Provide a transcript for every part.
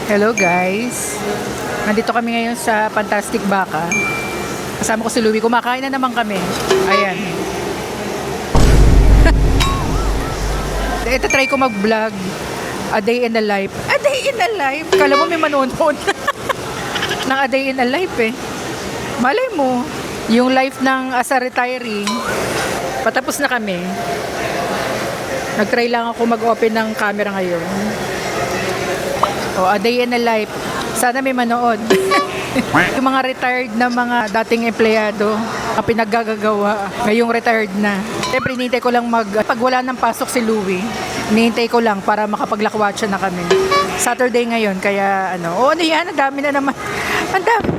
Hello guys. Nandito kami ngayon sa Fantastic Baka. Kasama ko si Louie. Kumakain na naman kami. Ayan. Ito try ko mag-vlog. A day in the life. A day in the life. Kala mo may manonood. ng A day in the life eh. Malay mo. Yung life ng as a retiree. Patapos na kami. Nag-try lang ako mag-open ng camera ngayon. A day in the life. Sana may manood. Yung mga retired na mga dating empleyado ang pinaggagawa, ngayong retired na. Siyempre, hinihintay ko lang pag wala nang pasok si Louie, hinihintay ko lang para makapaglakwatsya na kami. Saturday ngayon, kaya ano yan, ang dami na naman. Ang dami.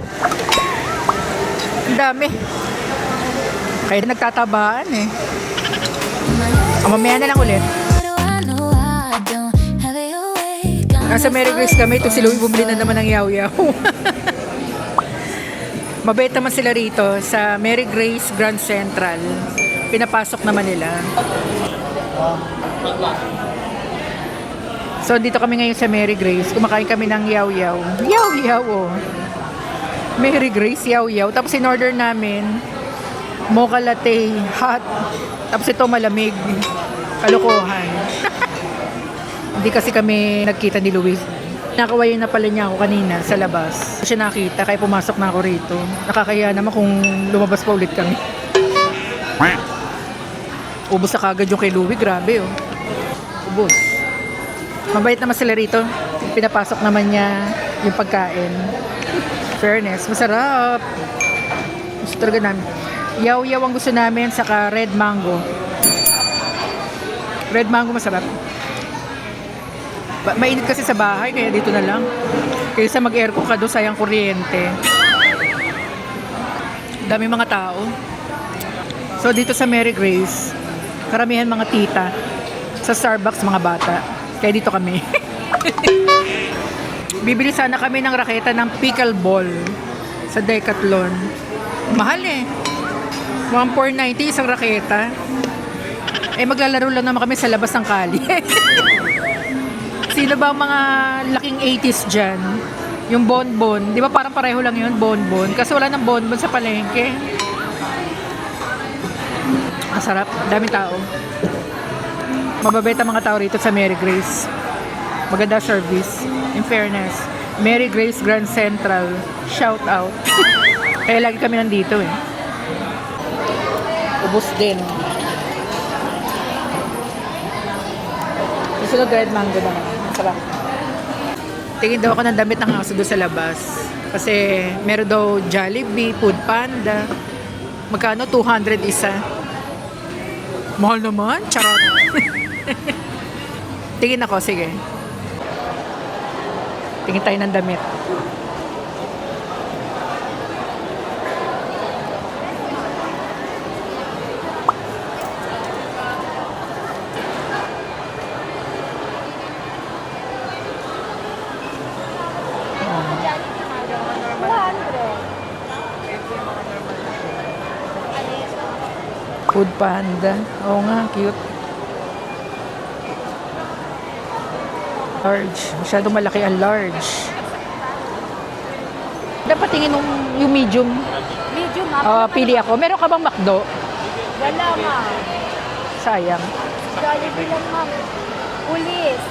Ang dami. Kaya nagtatabaan eh. Mamaya na lang ulit. Nasa Mary Grace kami, ito si Louie bumili na naman ng yaw-yaw. Mabait naman sila rito sa Mary Grace Grand Central. Pinapasok naman nila. So dito kami ngayon sa Mary Grace. Kumakain kami ng yaw-yaw. Yaw-yaw oh. Mary Grace yaw-yaw. Tapos in order namin mocha latte hot. Tapos ito malamig. Kalokohan. Hindi kasi kami nagkita ni Louie. Nakawayan na pala niya ako kanina sa labas. Siya nakita kaya pumasok na ako rito. Nakakaya naman kung lumabas pa ulit kami. Ubus na kagad yung kay Louie. Grabe oh. Ubus. Mabait naman sila rito. Pinapasok naman niya yung pagkain. Fairness. Masarap. Gusto talaga namin. Yaw-yaw ang gusto namin. Saka red mango. Red mango masarap. Mainit kasi sa bahay, kaya dito na lang. Kaysa mag-aircon ka doon, sayang kuryente. Dami mga tao. So dito sa Mary Grace, karamihan mga tita. Sa Starbucks, mga bata. Kaya dito kami. Bibili sana kami ng raketa ng pickleball sa Decathlon. Mahal eh. 1,490 isang raketa. Eh maglalaro lang naman kami sa labas ng kali. Sino ba ang mga laking 80s dyan? Yung bonbon. Di ba parang pareho lang yun, bonbon? Kasi wala nang bonbon sa palengke. Masarap. Daming tao. Mababait ang mga tao rito sa Mary Grace. Maganda service. In fairness. Mary Grace Grand Central. Shout out. Kaya lagi kami nandito eh. Ubus din. Susunod red mango naman. Sarap. Tingin daw ako ng damit ng aso doon sa labas. Kasi meron daw Jollibee, Food Panda. Magkano? 200 isa. Mahal naman. Charot. Tingin ako. Sige. Tingin tayo ng damit. Food Panda. Oo nga, cute. Large. Masyadong malaki ang large. Dapat tingin yung medium. Medium ha? Pili ako. Meron ka bang McDo? Wala ma'am. Sayang. Jollibee lang ma'am. Pulis.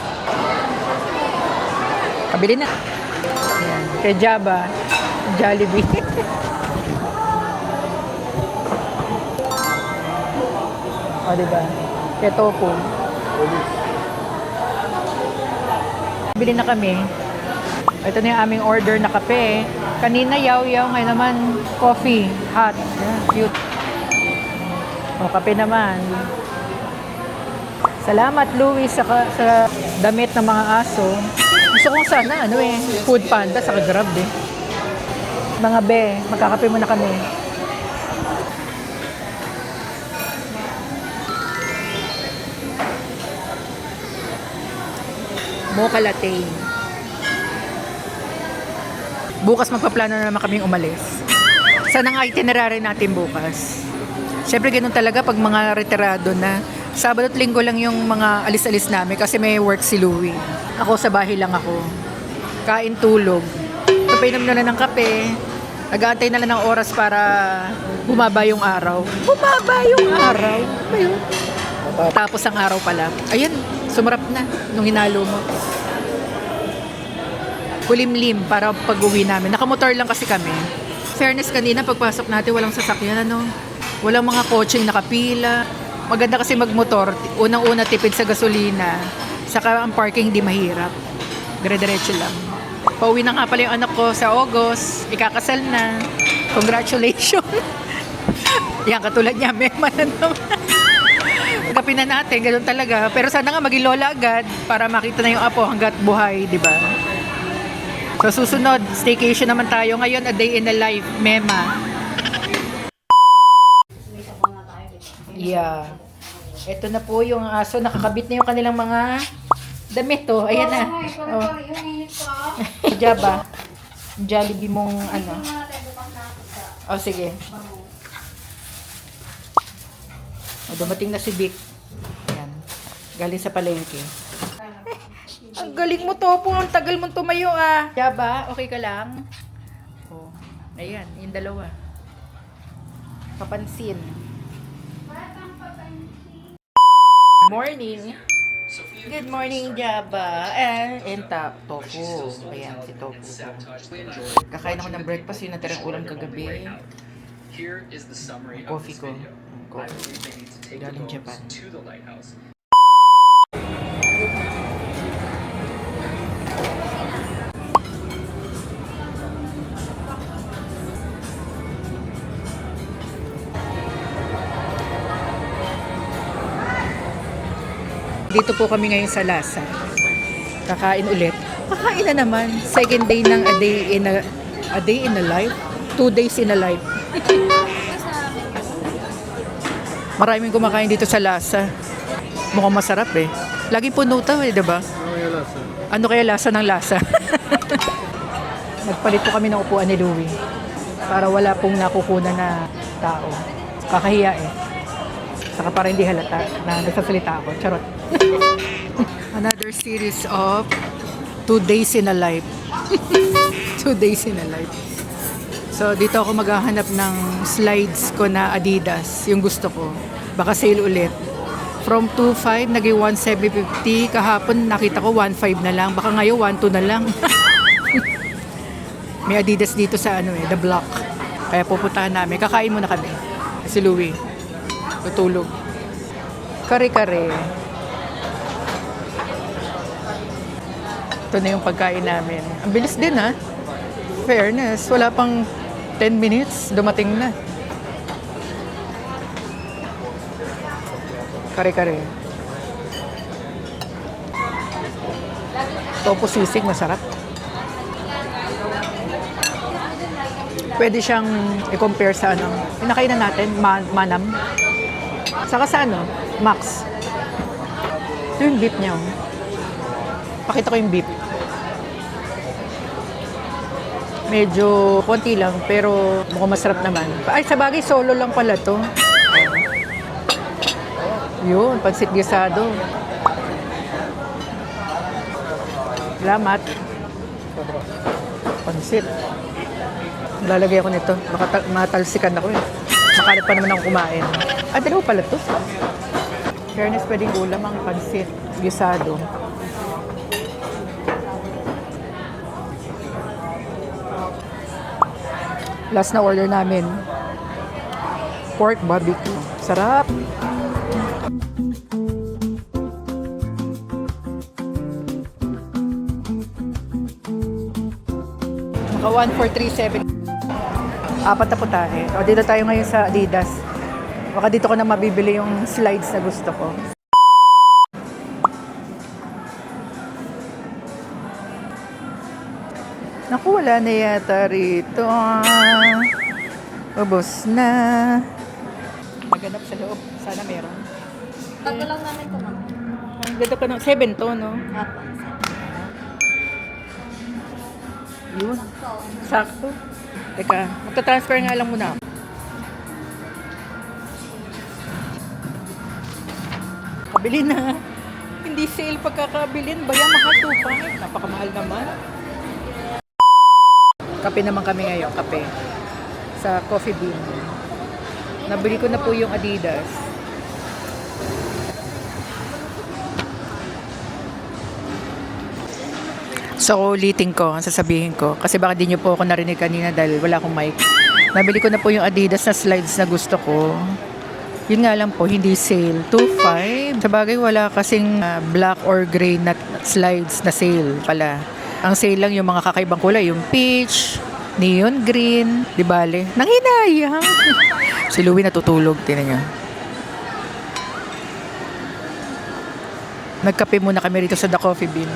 Kabili na. Ayan. Kay Java. Jollibee. O, diba? Kaya tofu. Bili na kami. Ito na yung aming order na kape. Kanina yaw-yaw, ngayon naman coffee. Hot. Yeah, cute. O, kape naman. Salamat, Louie, sa damit ng mga aso. Gusto kong sana, Food Panda, saka Grab eh. Mga be, magkakape muna kami. Mocha latte. Bukas magpaplano na naman kaming umalis. Saan ang itinerary natin bukas? Siyempre ganun talaga pag mga retirado na. Sabado at Linggo lang yung mga alis-alis namin kasi may work si Louie. Ako sa bahay lang ako. Kain, tulog. Painom na lang ng kape. Nag-aantay na lang ng oras para bumaba yung araw. Bumaba yung araw. Ayun. Tapos ang araw pala. Ayan, sumarap na nung hinalo mo. Kulimlim para pag-uwi namin. Nakamotor lang kasi kami. Fairness, kanina pagpasok natin walang sasakyan, ano? Walang mga kotseng nakapila. Maganda kasi magmotor. Unang-una tipid sa gasolina. Saka ang parking hindi mahirap. Dire-diretso lang. Pauwi na nga pala yung anak ko sa August. Ikakasal na. Congratulations. Yan, katulad niya. Mema na naman. Gapin na natin. Ganun talaga. Pero sana nga maging lola agad para makita na yung apo hanggat buhay, di ba? So susunod, staycation naman tayo. Ngayon, a day in the life. Mema. Yeah. Ito na po yung aso. Nakakabit na yung kanilang mga damit, oh. Ayan na. Oh. Jaba. Jollibee mong ano. Oh, sige. Oh, dumating na si Vic. Ayan. Galing sa palengke. Ang galing mo, Topo. Ang tagal mong tumayo, ah. Jaba, okay ka lang? Oh. Ayan, yung dalawa. Papansin. Morning. Good morning, Jaba. And Tofu. Ayan, si Tofu. Kakain ako ng breakfast. Yung natirang ulam kagabi. Coffee ko. Coffee. Galing Japan. Dito po kami ngayon sa Lasa. Kakain ulit. Kakain na naman. Second day ng a day in a life. 2 days in a life. Maraming kumakain dito sa Lasa. Mukhang masarap eh. Laging puno to eh, diba? Ano kaya lasa ng Lasa? Nagpalit po kami ng upuan ni Louie. Para wala pong nakukunan na tao. Kakahiya eh. Saka para hindi halata na nagsasalita ako. Charot. Another series of 2 days in a life. 2 days in a life. So, dito ako maghahanap ng slides ko na Adidas. Yung gusto ko. Baka sale ulit. From 2.5, naging 1.750. Kahapon, nakita ko 1.5 na lang. Baka ngayon, 1.2 na lang. May Adidas dito sa The Block. Kaya pupuntahan namin. Kakain muna kami. Si Louie. Tutulog. Kare-kare. Ito na yung pagkain namin. Ang bilis din, ha? Fairness. Wala pang 10 minutes. Dumating na. Kare-kare. Tofu sisig, masarap. Pwede siyang i-compare sa pinakainan natin, manam. Saka sa Max. Ito yung beef niya. Pakita ko yung beef. Medyo konti lang, pero mukhang masarap naman. Ay, sa bagay, solo lang pala to. Yun, pansit gisado. Salamat. Pansit. Lalagay ako nito. Baka matalsikan ako eh. Makalat pa naman ako kumain. Ah, dalawa pala to. Fairness, pwedeng ulam ang pansit gisado. Last na order namin. Pork barbecue. Sarap. Naka 1,437. Apat na putahe. O, dito tayo ngayon sa Adidas. Baka dito ko na mabibili yung slides na gusto ko. Naku, wala na yata rito. Ubos na. Naganap sa loob. Sana meron. Tatlo lang namin ito, ma'am. Ang ganda ka ng 7 to, no? Apo. Yun. Sakto. Teka, magta-transfer nga lang muna. Kabili na. Hindi sale pagkakabilin. Bayan, mahal 2.5. Napakamahal naman. Kape naman kami ngayon, kape. Sa Coffee Bean. Nabili ko na po yung Adidas. So, ulitin ko, ang sasabihin ko. Kasi baka di nyo po ako narinig kanina dahil wala akong mic. Nabili ko na po yung Adidas na slides na gusto ko. Yun nga lang po, hindi sale. 2.5. Sa bagay, wala kasing black or gray na slides na sale pala. Ang sale lang yung mga kakaibang kulay. Yung peach, neon green, di bale. Nanghinayang. Si Louie natutulog, tinan niya. Nagkape muna kami rito sa The Coffee Bean.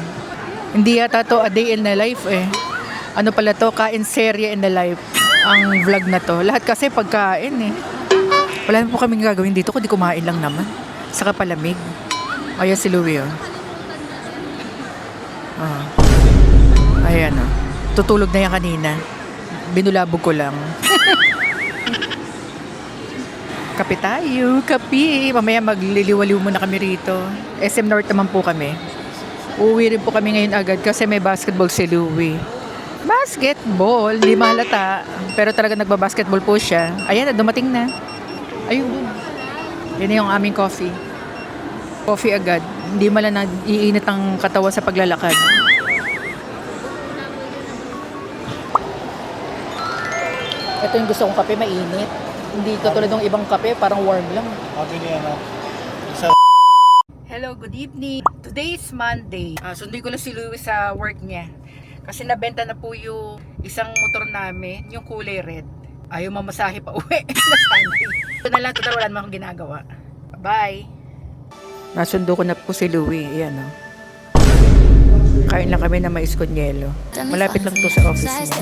Hindi yata to a day in the life eh. Ano pala to? Kain serye in the life. Ang vlog na to. Lahat kasi pagkain eh. Wala na po kaming gagawin dito kundi kumain lang naman. Saka palamig. Ayan si Louie oh. Ah. Ayan oh. Tutulog na yan kanina. Binulabog ko lang. Kape tayo. Kape. Mamaya magliliwaliw muna kami rito. SM North naman po kami. Uuwi rin po kami ngayon agad kasi may basketball si Louie. Basketball? Hindi mahalata. Pero talaga nagbabasketball po siya. Ayan na, dumating na. Ayun. Yan na yung aming coffee. Coffee agad. Hindi mala nag-iinit ang katawan sa paglalakad. Ito yung gusto kong kape, mainit. Hindi katulad ng ibang kape, parang warm lang. Sabi niya, no? Hello, good evening. Today is Monday. Sunduin ko lang si Louie sa work niya. Kasi nabenta na po yung isang motor namin, yung kulay red. Ayaw mamasahe pa uwi na Sunday. Ito na lang, total wala naman akong ginagawa. Bye! Nasundo ko na po si Louie. Ayan o. Kain lang kami na mais con yelo. Malapit lang to sa office niya.